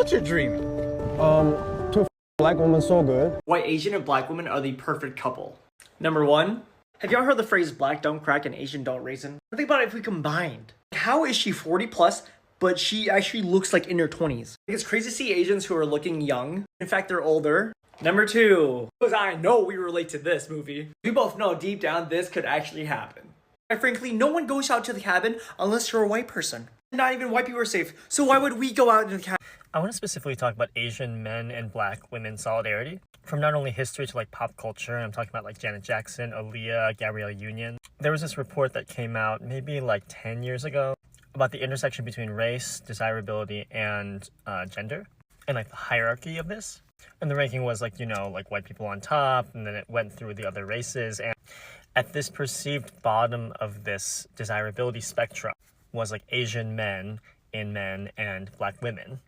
What's your dream? Two black women so good. Why Asian and black women are the perfect couple. Number one, have y'all heard the phrase black don't crack and Asian don't raisin? Think about it if we combined. How is she 40 plus, but she actually looks like in her 20s? It's crazy to see Asians who are looking young. In fact, they're older. Number two, because I know we relate to this movie. We both know deep down this could actually happen. And frankly, no one goes out to the cabin unless you're a white person. Not even white people are safe, so why would we go out into the cabin? I want to specifically talk about Asian men and black women solidarity. From not only history to like pop culture, I'm talking about like Janet Jackson, Aaliyah, Gabrielle Union. There was this report that came out maybe like 10 years ago about the intersection between race, desirability, and gender, and like the hierarchy of this. And the ranking was like, you know, like white people on top, and then it went through the other races. And at this perceived bottom of this desirability spectrum was like Asian men in men and black women.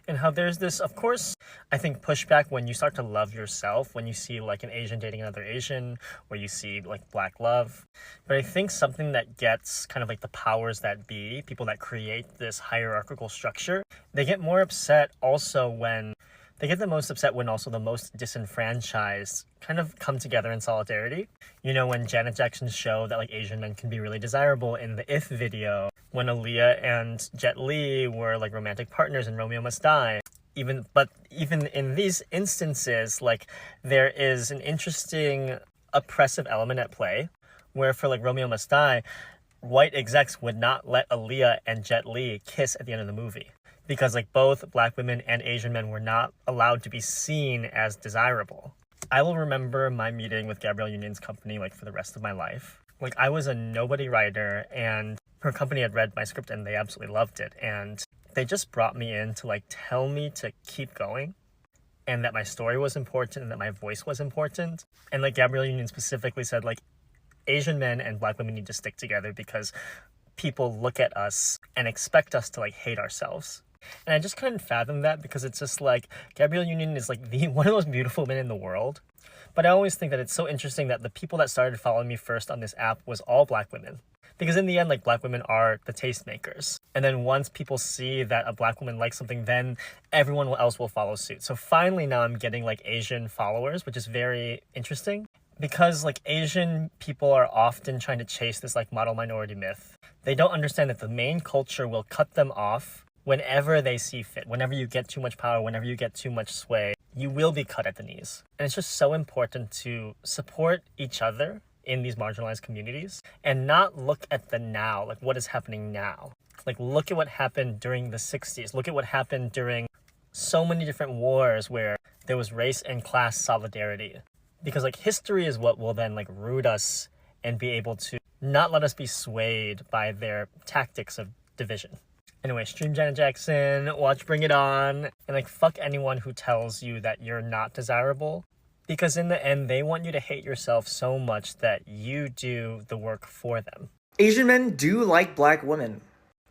And how there's this, of course, I think pushback when you start to love yourself, when you see like an Asian dating another Asian, or you see like black love. But I think something that gets kind of like the powers that be, people that create this hierarchical structure, they get more upset also when they get the most upset when also the most disenfranchised kind of come together in solidarity. You know, when Janet Jackson showed that like Asian men can be really desirable in the If video, when Aaliyah and Jet Li were like romantic partners in Romeo Must Die. Even in these instances, like there is an interesting oppressive element at play, where for like Romeo Must Die, white execs would not let Aaliyah and Jet Li kiss at the end of the movie. Because like both black women and Asian men were not allowed to be seen as desirable. I will remember my meeting with Gabrielle Union's company like for the rest of my life. Like I was a nobody writer and her company had read my script and they absolutely loved it. And they just brought me in to like tell me to keep going and that my story was important and that my voice was important. And like Gabrielle Union specifically said like Asian men and black women need to stick together because people look at us and expect us to like hate ourselves. And I just couldn't fathom that because it's just like Gabrielle Union is like one of the most beautiful men in the world. But I always think that it's so interesting that the people that started following me first on this app was all black women. Because in the end, like black women are the tastemakers. And then once people see that a black woman likes something, then everyone else will follow suit. So finally now I'm getting like Asian followers, which is very interesting. Because like Asian people are often trying to chase this like model minority myth. They don't understand that the main culture will cut them off whenever they see fit. Whenever you get too much power, whenever you get too much sway, you will be cut at the knees. And it's just so important to support each other in these marginalized communities and not look at the now, like what is happening now. Like look at what happened during the 60s. Look at what happened during so many different wars where there was race and class solidarity. Because like history is what will then like root us and be able to not let us be swayed by their tactics of division. Anyway, stream Janet Jackson, watch Bring It On, and like fuck anyone who tells you that you're not desirable. Because in the end, they want you to hate yourself so much that you do the work for them. Asian men do like black women.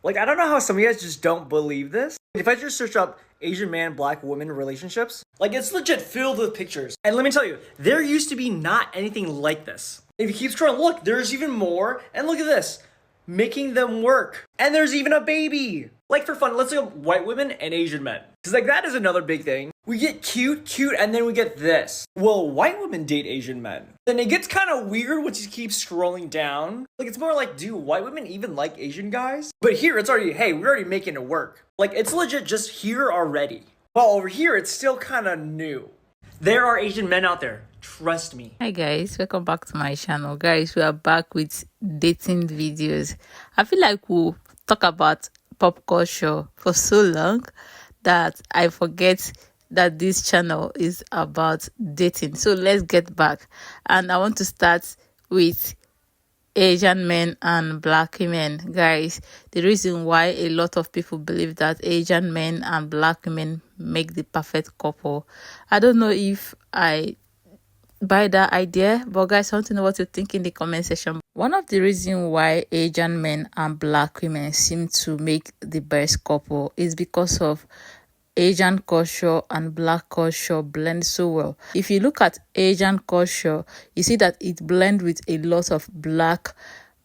Like, I don't know how some of you guys just don't believe this. If I just search up Asian man, black woman relationships, like it's legit filled with pictures. And let me tell you, there used to be not anything like this. If you keep scrolling, look, there's even more. And look at this. Making them work. And there's even a baby. Like for fun, let's look at white women and Asian men. Because like that is another big thing. We get cute, and then we get this. Will white women date Asian men? Then it gets kind of weird once you keep scrolling down. Like it's more like, do white women even like Asian guys? But here it's already, hey, we're already making it work. Like it's legit just here already. While over here, it's still kind of new. There are Asian men out there. Trust me. Hi guys, welcome back to my channel. Guys, we are back with dating videos. I feel like we'll talk about pop culture for so long that I forget that this channel is about dating. So let's get back. And I want to start with Asian men and black women. Guys, the reason why a lot of people believe that Asian men and black women make the perfect couple, I don't know if I buy that idea, but guys, I want to know what you think in the comment section. One of the reasons why Asian men and black women seem to make the best couple is because of Asian culture and black culture blend so well. If you look at Asian culture, you see that it blends with a lot of black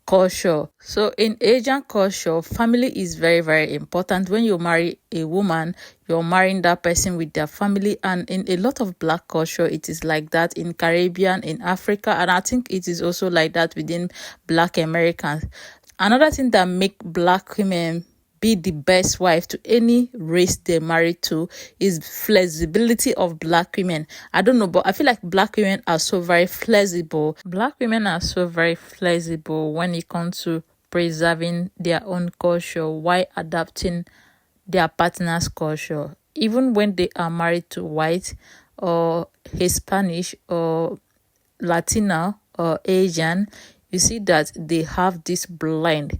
culture. So in Asian culture, family is very, very important. When you marry a woman, you're marrying that person with their family. And in a lot of black culture, it is like that. In Caribbean, in Africa, and I think it is also like that within black Americans. Another thing that make black women be the best wife to any race they marry to is flexibility of black women. I don't know, but I feel like black women are so very flexible. Black women are so very flexible when it comes to preserving their own culture while adapting their partner's culture. Even when they are married to white or Hispanic or Latina or Asian, you see that they have this blend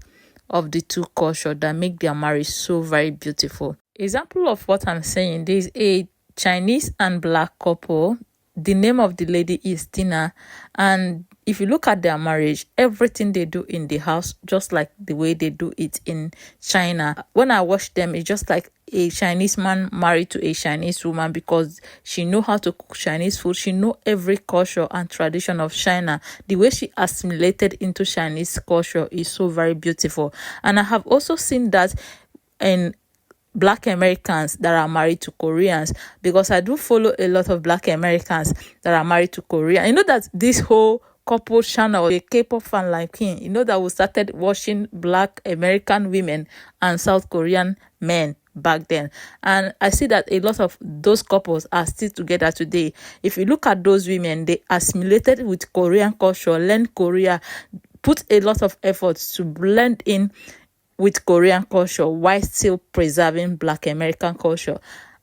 of the two cultures that make their marriage so very beautiful. Example of what I'm saying, there's a Chinese and black couple. The name of the lady is Tina, and if you look at their marriage, everything they do in the house just like the way they do it in China. When I watch them, it's just like a Chinese man married to a Chinese woman, because she know how to cook Chinese food. She know every culture and tradition of China. The way she assimilated into Chinese culture is so very beautiful. And I have also seen that in black Americans that are married to Koreans, because I do follow a lot of black Americans that are married to Korea. You know that this whole couple channel, a K-pop fan like him, you know that we started watching black American women and South Korean men back then, and I see that a lot of those couples are still together today. If you look at those women, they assimilated with Korean culture, learned Korea, put a lot of efforts to blend in with Korean culture while still preserving black American culture.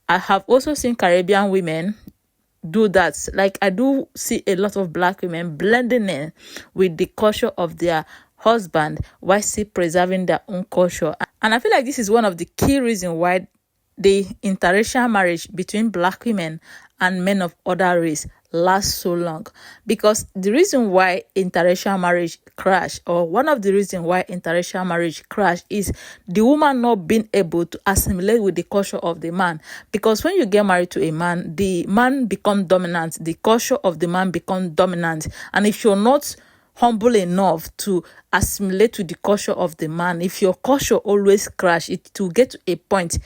I have also seen Caribbean women do that. Like, I do see a lot of black women blending in with the culture of their husband while still preserving their own culture. And I feel like this is one of the key reasons why the interracial marriage between black women and men of other race lasts so long. Because the reason why interracial marriage crash, or one of the reasons why interracial marriage crash, is the woman not being able to assimilate with the culture of the man. Because when you get married to a man, the man become dominant, the culture of the man become dominant. And if you're not humble enough to assimilate to the culture of the man, if your culture always crash, it to get to a point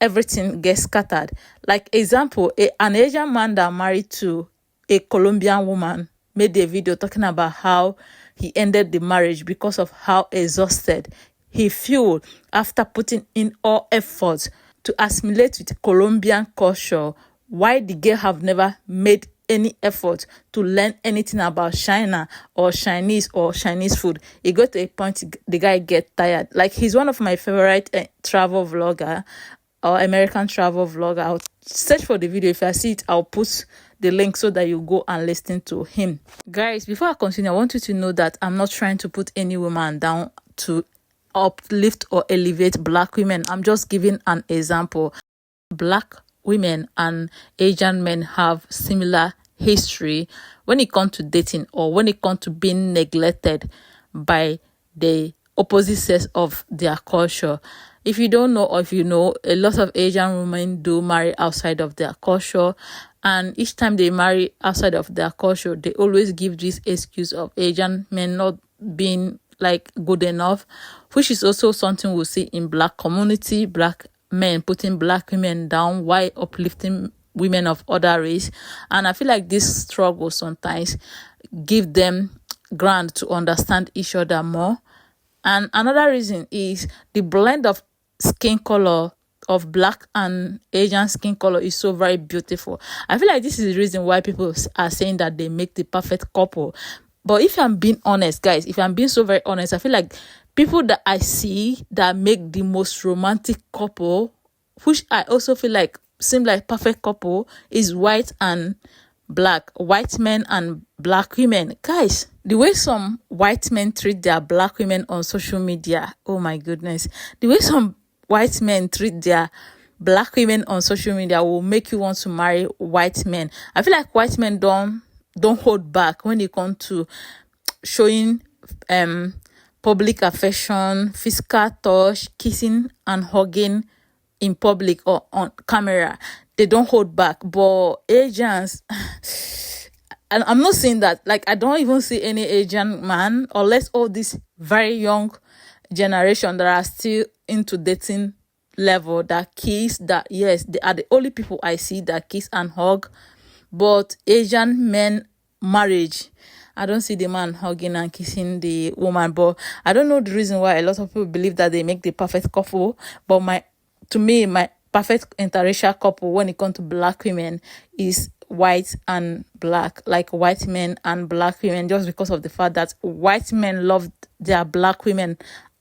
everything gets scattered. Like example, an Asian man that married to a Colombian woman made a video talking about how he ended the marriage because of how exhausted he felt after putting in all efforts to assimilate with Colombian culture, why the girl have never made any effort to learn anything about China or Chinese food. It got to a point the guy get tired. Like, he's one of my favorite travel vlogger or American travel vlogger. I'll search for the video. If I see it, I'll put the link so that you go and listen to him. Guys, before I continue, I want you to know that I'm not trying to put any woman down to uplift or elevate black women. I'm just giving an example. Black women and Asian men have similar history when it comes to dating, or when it comes to being neglected by the opposite sex of their culture. If you don't know, or if you know, a lot of Asian women do marry outside of their culture, and each time they marry outside of their culture, they always give this excuse of Asian men not being like good enough, which is also something we see in black community. Black men putting black women down while uplifting women of other race. And I feel like this struggle sometimes give them ground to understand each other more. And another reason is the blend of skin color of black and Asian skin color is so very beautiful. I feel like this is the reason why people are saying that they make the perfect couple. But if I'm being honest, guys, if I'm being so very honest, I feel like people that I see that make the most romantic couple, which I also feel like seem like perfect couple, is white and black. White men and black women. Guys, the way some white men treat their black women on social media, oh my goodness. The way some white men treat their black women on social media will make you want to marry white men. I feel like white men don't hold back when it comes to showing public affection, physical touch, kissing and hugging in public or on camera. They don't hold back. But Asians, and I'm not saying that, like, I don't even see any Asian man, unless all this very young generation that are still into dating level, that kiss, that, yes, they are the only people I see that kiss and hug. But Asian men marriage, I don't see the man hugging and kissing the woman. But I don't know the reason why a lot of people believe that they make the perfect couple. But to me, my perfect interracial couple when it comes to black women is white and black, like white men and black women, just because of the fact that white men love their black women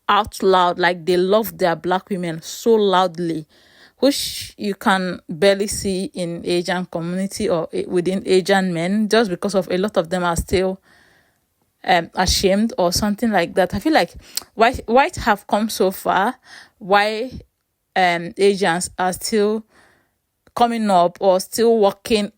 out loud, like they love their black women so loudly, which you can barely see in Asian community or within Asian men, just because of a lot of them are still ashamed or something like that. I feel like white have come so far. Why Asians are still coming up or still working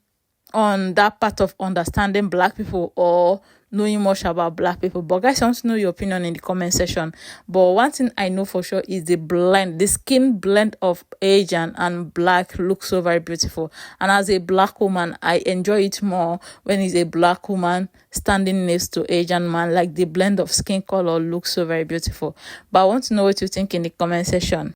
on that part of understanding black people or knowing much about black people. But guys, I want to know your opinion in the comment section. But one thing I know for sure is the skin blend of Asian and black looks so very beautiful. And as a black woman, I enjoy it more when it's a black woman standing next to Asian man. Like the blend of skin color looks so very beautiful. But I want to know what you think in the comment section.